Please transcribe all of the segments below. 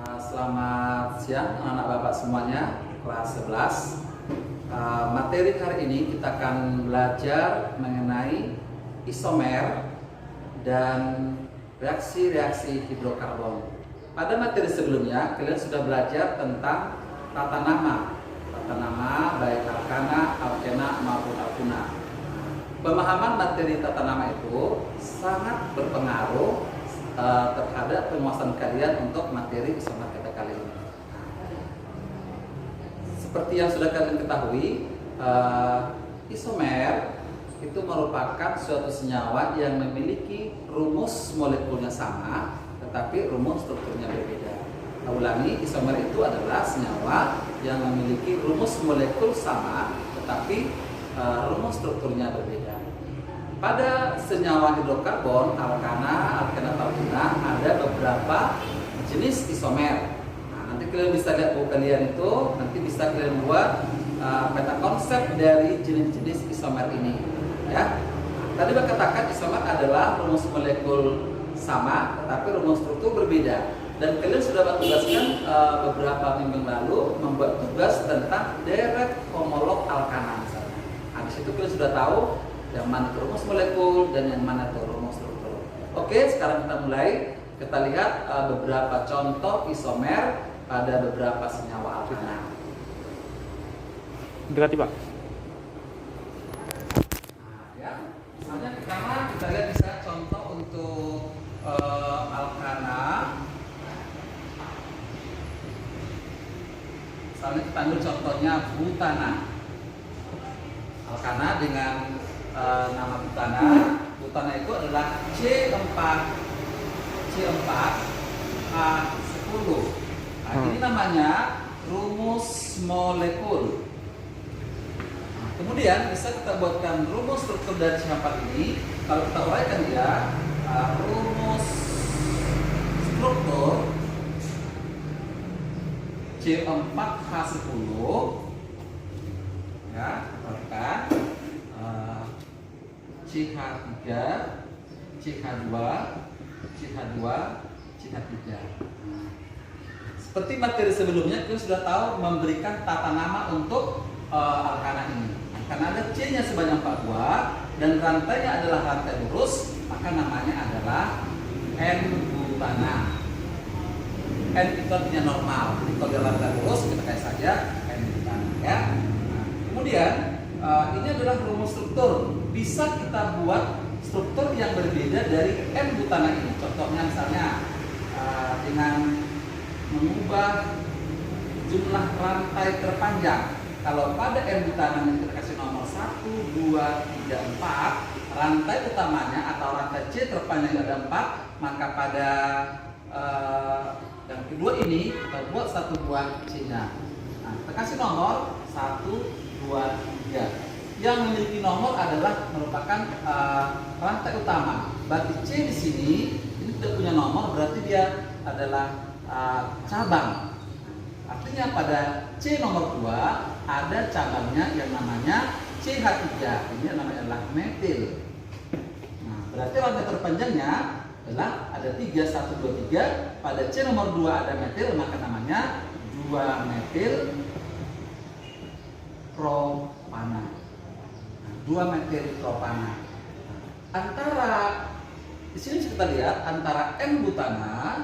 Selamat siang anak-anak bapak semuanya, kelas 11. Materi hari ini kita akan belajar mengenai isomer dan reaksi-reaksi hidrokarbon. Pada materi sebelumnya kalian sudah belajar tentang tata nama baik alkana, alkena maupun alkuna. Pemahaman materi tata nama itu sangat berpengaruh terhadap penguasaan kalian untuk materi isomer kita kali ini. Seperti yang sudah kalian ketahui, isomer itu merupakan suatu senyawa yang memiliki rumus molekulnya sama, tetapi rumus strukturnya berbeda. Ulangi, isomer itu adalah senyawa yang memiliki rumus molekul sama, tetapi rumus strukturnya berbeda. Pada senyawa hidrokarbon, alkana, alkena, alkuna, ada beberapa jenis isomer. Nanti kalian bisa lihat buku kalian itu, nanti bisa kalian buat peta konsep dari jenis-jenis isomer ini. Ya, tadi saya katakan isomer adalah rumus molekul sama, tetapi rumus struktur berbeda. Dan kalian sudah tugaskan beberapa minggu lalu membuat tugas tentang deret homolog alkana misalnya. Di situ kalian sudah tahu yang mana itu rumus molekul dan yang mana itu rumus struktur. Oke, sekarang kita mulai. Kita lihat beberapa contoh isomer pada beberapa senyawa alkana. Dekati, Pak. Ya, misalnya pertama kita lihat bisa contoh untuk alkana. Misalnya kita ambil contohnya butana. Alkana dengan nama butana. Butana itu adalah C4H10. Ini namanya rumus molekul. Kemudian bisa kita buatkan rumus struktur dari C4 ini. Kalau kita uraikan dia, rumus struktur C4H10, ya, perhatikan. CH3, CH2, CH2, CH3. Seperti materi sebelumnya, kita sudah tahu memberikan tata nama untuk alkana ini. Karena ada C-nya sebanyak 4 buah dan rantainya adalah rantai lurus, maka namanya adalah N-butana. N itu artinya normal. Jadi kalau rantai lurus kita kayak saja N-butana, ya. Nah, kemudian ini adalah rumus struktur. Bisa kita buat struktur yang berbeda dari N-butana ini. Contohnya misalnya dengan mengubah jumlah rantai terpanjang. Kalau pada N-butana kita kasih nomor 1, 2, 3, 4, rantai utamanya atau rantai C terpanjang ada 4, maka pada yang kedua ini kita buat satu buah C-nya. Nah, kita kasih nomor 1, 2, 3. Yang memiliki nomor adalah merupakan rantai utama. Berarti C di sini ini tidak punya nomor, berarti dia adalah cabang. Artinya pada C nomor 2 ada cabangnya yang namanya CH3. Ini namanya adalah metil. Nah, berarti rantai terpanjangnya adalah ada 3, 1, 2, 3. Pada C nomor 2 ada metil, maka namanya 2 metil propana. 2 metil propana. Antara di sini kita lihat antara N-butana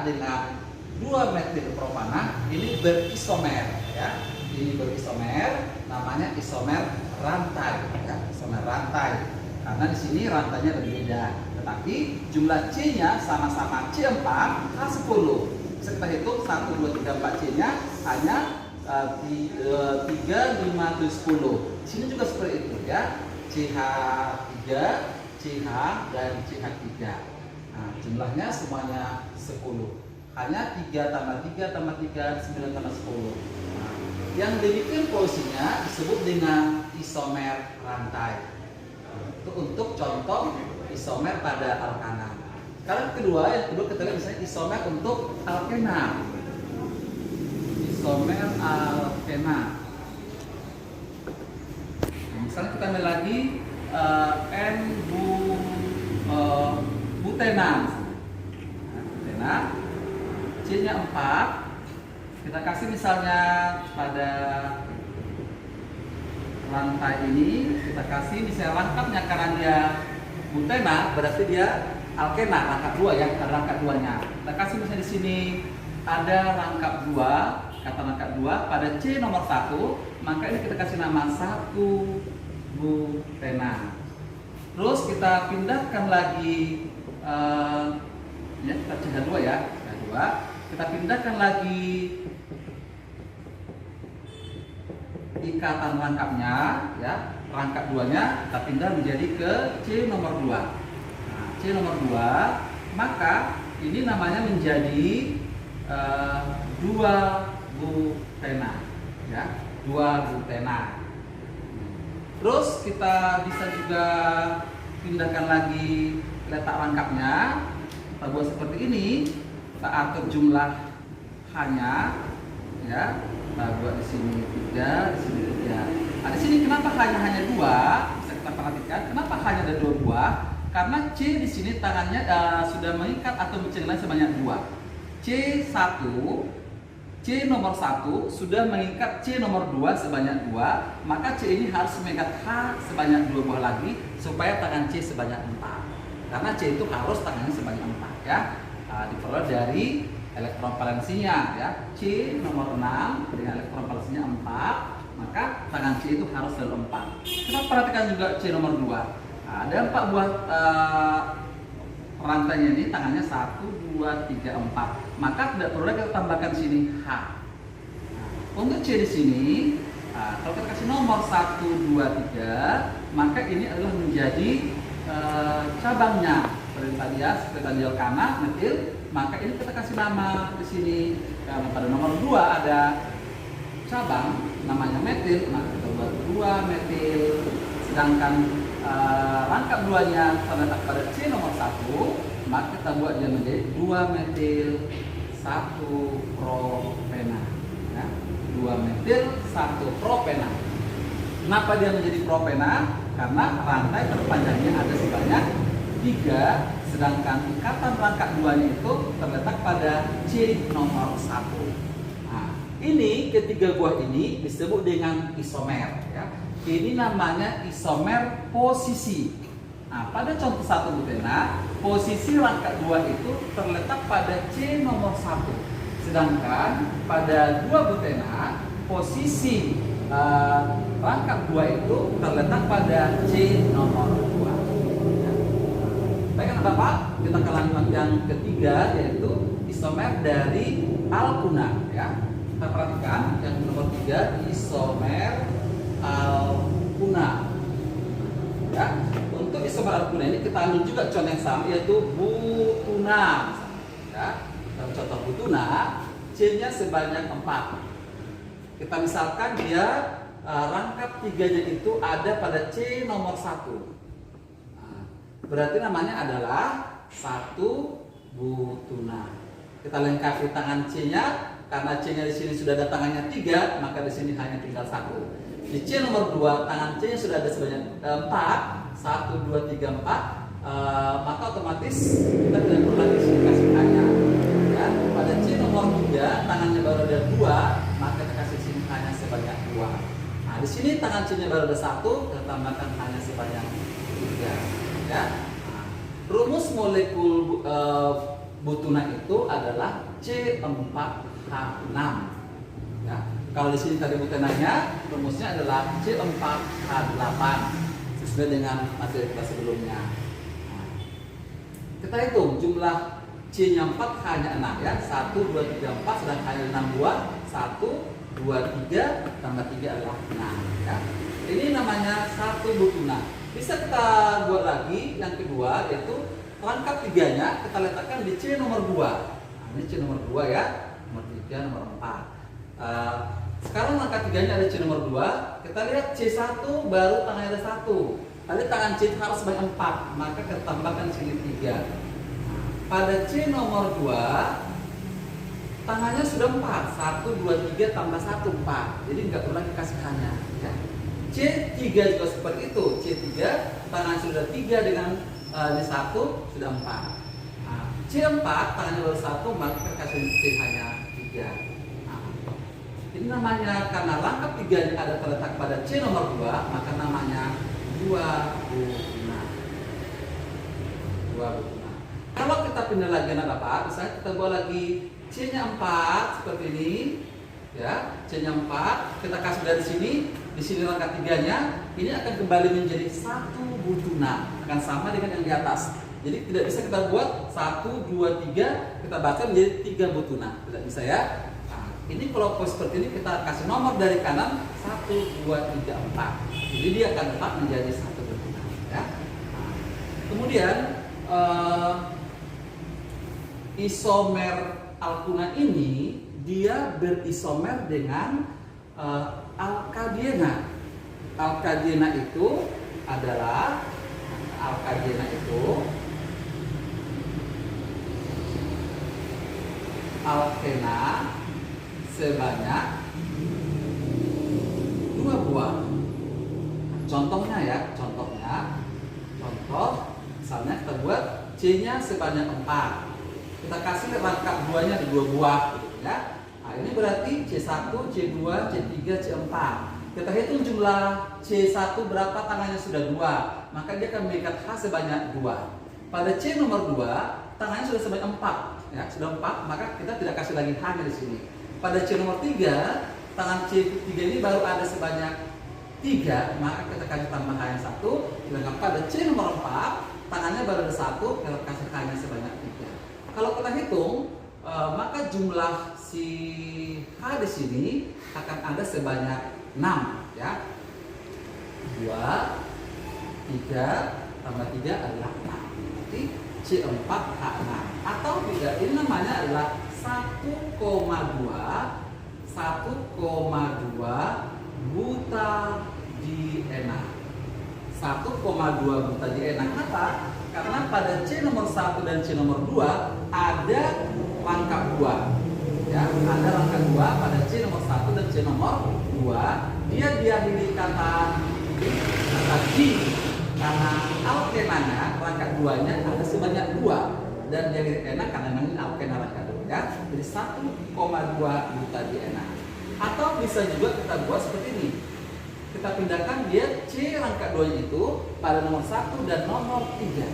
dengan 2 metil propana ini berisomer, ya. Ini berisomer, namanya isomer rantai, ya, isomer rantai. Karena di sini rantainya berbeda, tetapi jumlah C-nya sama-sama C4 H10. Bisa kita hitung 1, 2, 3, 4 C-nya hanya 3, 5, 10. Di sini juga seperti itu, ya. CH3, CH dan CH3. Nah, jumlahnya semuanya 10. Hanya 3 tambah 3 tambah 3, 9 tambah 10. Nah, yang demikian posisinya disebut dengan isomer rantai. Itu untuk contoh isomer pada alkana. Sekarang yang kedua kita lihat misalnya isomer untuk alkena. Isomer alkena. Nah, misalnya kita ambil lagi N-butena. Butena C-nya 4. Kita kasih misalnya pada rantai ini, kita kasih misalnya rangkapnya karena dia butena, berarti dia alkena, rangkap 2 ya, ada rangkap 2-nya. Kita kasih misalnya di sini ada rangkap 2, kata rangkap 2 pada C nomor 1, maka ini kita kasih nama 1 butena. Terus kita pindahkan lagi ya, kita CH2 ya, CH2. Kita pindahkan lagi ikatan rangkapnya ya, rangkap 2-nya kita pindah menjadi ke C nomor 2. Nah, C nomor 2, maka ini namanya menjadi 2 butena ya, 2 butena. Terus kita bisa juga pindahkan lagi letak rangkapnya. Kita buat seperti ini, kita atur jumlah H-nya ya. Kita buat di sini 3, di sini 3. Nah, di sini kenapa hanya 2? Bisa kita perhatikan, kenapa hanya ada 2 buah? Karena C di sini tangannya sudah mengikat atau mencengkeram sebanyak 2. C1, C nomor 1 sudah mengikat C nomor 2 sebanyak 2, maka C ini harus mengikat H sebanyak 2 buah lagi supaya tangan C sebanyak 4. Karena C itu harus tangannya sebanyak 4 ya. Diperoleh dari elektron valensinya ya. C nomor 6 dengan elektron valensinya 4, maka tangan C itu harus selalu 4. Kita perhatikan juga C nomor 2. Ada 4 buah rantainya ini, tangannya 1, 2, 3, 4. Maka tidak perlu kita tambahkan sini H. Untuk C di sini, kalau kita kasih nomor 1, 2, 3, maka ini adalah menjadi cabangnya. Seperti tadi ya, seperti tadi alkana, metil. Maka ini kita kasih nama di sini. Karena pada nomor 2 ada cabang namanya metil, maka kita buat 2 metil. Sedangkan rangkap 2-nya terletak pada C nomor 1, maka kita buat dia menjadi 2 metil 1 propena ya. 2 metil 1 propena. Kenapa dia menjadi propena? Karena rantai terpanjangnya ada sebanyak 3, sedangkan ikatan rangkap 2-nya itu terletak pada C nomor 1. Nah, ini ketiga buah ini disebut dengan isomer ya. Ini namanya isomer posisi. Nah, pada contoh 1 butena, posisi rangkap 2 itu terletak pada C nomor 1. Sedangkan pada 2 butena, posisi rangkap 2 itu terletak pada C nomor 2. Ya. Baikkan Bapak, kita ke lanjut yang ketiga, yaitu isomer dari alkuna ya. Kita perhatikan yang nomor 3, isomer alkuna ya. Untuk isomer alkuna ini kita ambil juga contoh yang sama, yaitu butuna ya. Dalam contoh butuna, C-nya sebanyak 4. Kita misalkan dia rangkap 3-nya itu ada pada C nomor 1. Nah, berarti namanya adalah 1 butuna. Kita lengkapi tangan C-nya, karena C-nya di sini sudah ada tangannya 3, maka di sini hanya tinggal 1. Di C nomor 2, tangan C-nya sudah ada sebanyak 4, 1, 2, 3, 4, maka otomatis kita tidak perlu lagi kasih hanya ya. Pada C nomor 3, tangannya baru ada 2, maka kita kasih sini hanya sebanyak 2. Nah, di sini tangan C-nya baru ada 1, kita tambahkan hanya sebanyak 3 ya. Nah, rumus molekul butuna itu adalah C4H6 ya. Kalau di sini tadi butenanya, rumusnya adalah C4H8 sesuai dengan materi kita sebelumnya. Nah, kita hitung jumlah C-nya 4, H-nya 6 ya. 1, 2, 3, 4, sedang hanya 6 buah. 1, 2, 3 tambah 3 adalah 6 ya. Ini namanya 1 butuna. Bisa kita buat lagi yang kedua, yaitu rangkap 3-nya kita letakkan di C nomor 2. Nah, ini C nomor 2 ya. Nomor 3, nomor 4. Sekarang rangkap 3-nya ada C nomor 2. Kita lihat C1 baru tangannya ada 1. Tadi tangan C harus sebanyak 4, maka kita tambahkan sini 3. Pada C nomor 2, tangannya sudah 4. 1, 2, 3 tambah 1, 4. Jadi nggak perlu lagi kasih hanya ya. C3 juga seperti itu. C3 tangan sudah 3 dengan ini 1 sudah 4. Nah, C4 tangannya baru 1, maka kita kasih C hanya 3. Nah, ini namanya karena rangkap 3 ada terletak pada C nomor 2, maka namanya 2 butuna. 2 butuna. Kalau kita pindah lagi anak Bapak, misalnya kita buat lagi C-nya 4 seperti ini, ya, C-nya 4, kita kasih dari sini, di sini rangkap 3-nya, ini akan kembali menjadi 1 butuna, akan sama dengan yang di atas. Jadi tidak bisa kita buat 1, 2, 3, kita baca menjadi 3 butuna, tidak bisa ya. Nah, ini kalau posisi seperti ini kita kasih nomor dari kanan 1, 2, 3, 4. Jadi dia akan tetap menjadi 1 butuna, ya. Nah, kemudian isomer alkuna ini dia berisomer dengan alkadena. Alkadena itu adalah alkena sebanyak 2 buah. Contohnya ya, contoh misalnya kita buat C-nya sebanyak 4. Kita kasih rangkap 2-nya ada 2 buah gitu ya. Nah, ini berarti C1, C2, C3, C4. Kita hitung jumlah C1 berapa tangannya sudah 2, maka dia akan mengikat H sebanyak 2. Pada C nomor 2, tangannya sudah sebanyak 4. Ya, sudah 4, maka kita tidak kasih lagi H di sini. Pada C nomor 3, tangan C3 ini baru ada sebanyak 3, maka kita kasih tambah H yang 1. Sedangkan pada C nomor 4, tangannya baru ada 1, kita kasih H-nya sebanyak 3. Kalau kita hitung, maka jumlah si H di sini akan ada sebanyak 6, ya. 2, 3, tambah 3 adalah 6. Berarti C4 H6. Atau tidak, ini namanya adalah 1,2 butadiena. 1,2 butadiena. Kenapa? Karena pada C nomor 1 dan C nomor 2 ada rangkap 2. Ya, ada rangkap 2 pada C nomor 1 dan C nomor 2. Dia diakhiri kata di, karena alkenanya rangkap 2-nya ada sebanyak 2 dan diakhiri ena karena ini alkena rangkap 2, ya. Jadi 1,2 butadiena. Atau bisa juga kita buat seperti ini. Kita pindahkan dia C rangkap 2 itu pada nomor 1 dan nomor 3.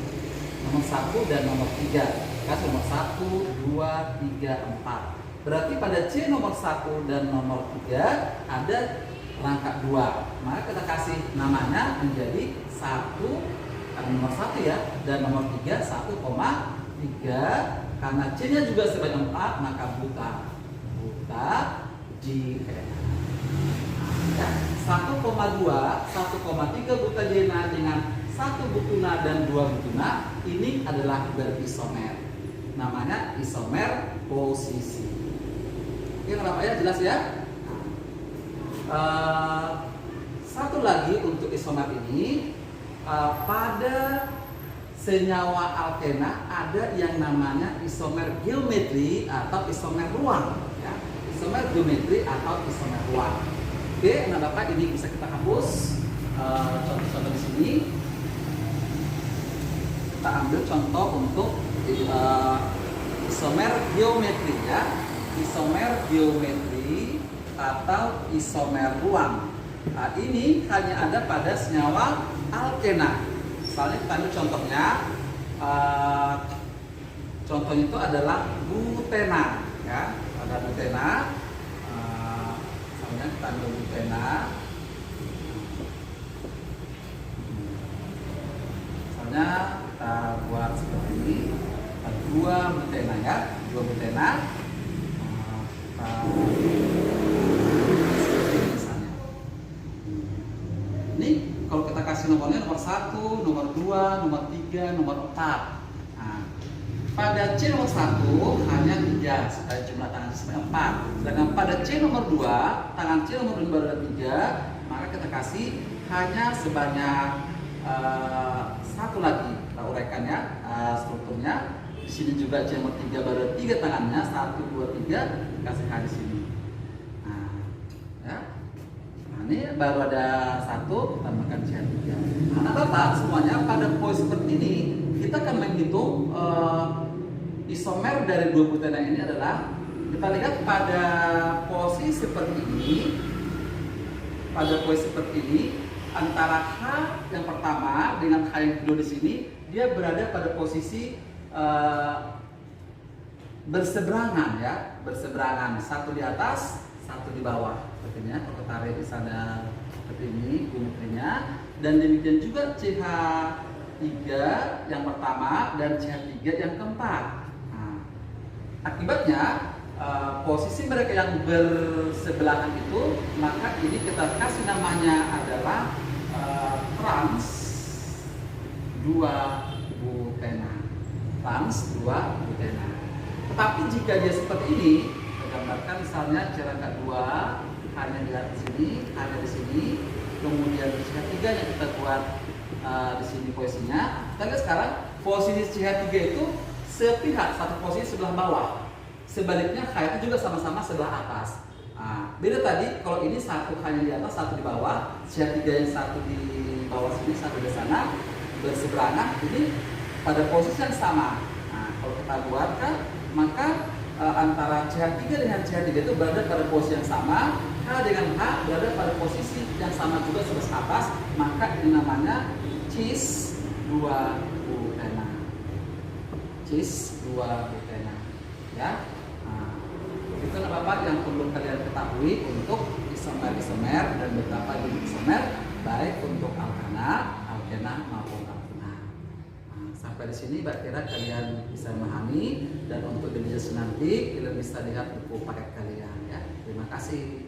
Nomor 1 dan nomor 3. Kasih nomor 1, 2, 3, 4. Berarti pada C nomor 1 dan nomor 3 ada rangkap 2. Maka kita kasih namanya menjadi 1 karena nomor 1 ya, dan nomor 3 1,3 karena C-nya juga sebanyak 4, maka butadiena. Ya, 1,3 butadiena dengan 1 butuna dan 2 butuna ini adalah berisomer. Namanya isomer posisi. Oke, kenapa ya? Jelas ya? Satu lagi untuk isomer ini, pada senyawa alkena ada yang namanya isomer geometri atau isomer ruang, ya. Isomer geometri atau isomer ruang. Oke, nah Bapak, ini bisa kita hapus contoh-contoh di sini. Kita ambil contoh untuk isomer geometri, ya. Isomer geometri atau isomer ruang. Nah, ini hanya ada pada senyawa alkena. Misalnya kita ambil contohnya, contohnya itu adalah butena, ya. Ada butena. Misalnya kita ambil butena. Misalnya kita buat seperti ini, 2 butena, ya, 2 butena. Misalnya ini kalau kita kasih nomornya nomor 1, nomor 2, nomor 3, nomor 4. Nah, pada C nomor 1 hanya 3 supaya jumlah tangan sebanyak 4. Sedangkan pada C nomor 2, tangan C nomor 2 baru ada 3, maka kita kasih hanya sebanyak 1 lagi. Kita uraikannya strukturnya. Di sini juga C nomor 3 baru ada 3 tangannya, 1, 2, 3, kasih H di sini. Nah, ya. Nah, ini baru ada 1, tambahkan C3. Nah, Bapak, semuanya pada posisi seperti ini kita akan menghitung isomer dari dua butana ini adalah, kita lihat pada posisi seperti ini, antara H yang pertama dengan H yang kedua di sini, dia berada pada posisi berseberangan ya, berseberangan, satu di atas, satu di bawah. Sepertinya kalau tarik di sana seperti ini geometrinya, dan demikian juga CH3 yang pertama dan CH3 yang keempat. Akibatnya posisi mereka yang bersebelahan itu, maka ini kita kasih namanya adalah trans 2 butena. Trans 2 butena. Tetapi jika dia seperti ini, kita gambarkan misalnya cerangka 2 hanya di sini, hanya di sini, kemudian CH3 yang kita buat di sini posisinya. Kita lihat sekarang posisi CH3 itu sepihak, satu posisi sebelah bawah. Sebaliknya H itu juga sama-sama sebelah atas. Beda tadi, kalau ini satu hanya di atas, satu di bawah. CH3 yang satu di bawah sini, satu di sana, berseberangan. Ini pada posisi yang sama. Kalau kita buatkan, maka antara CH3 dengan CH3 itu berada pada posisi yang sama. H dengan H berada pada posisi yang sama juga sebelah atas. Maka ini namanya cis 2 butena. Cis 2 butena. Ya. Itu Bapak yang perlu kalian ketahui untuk isomer dan beberapa jenis isomer, baik untuk alkana, alkena maupun alkena. Sampai di sini Mbak kira kalian bisa memahami, dan untuk jenis nanti kalian bisa lihat buku paket kalian ya. Terima kasih.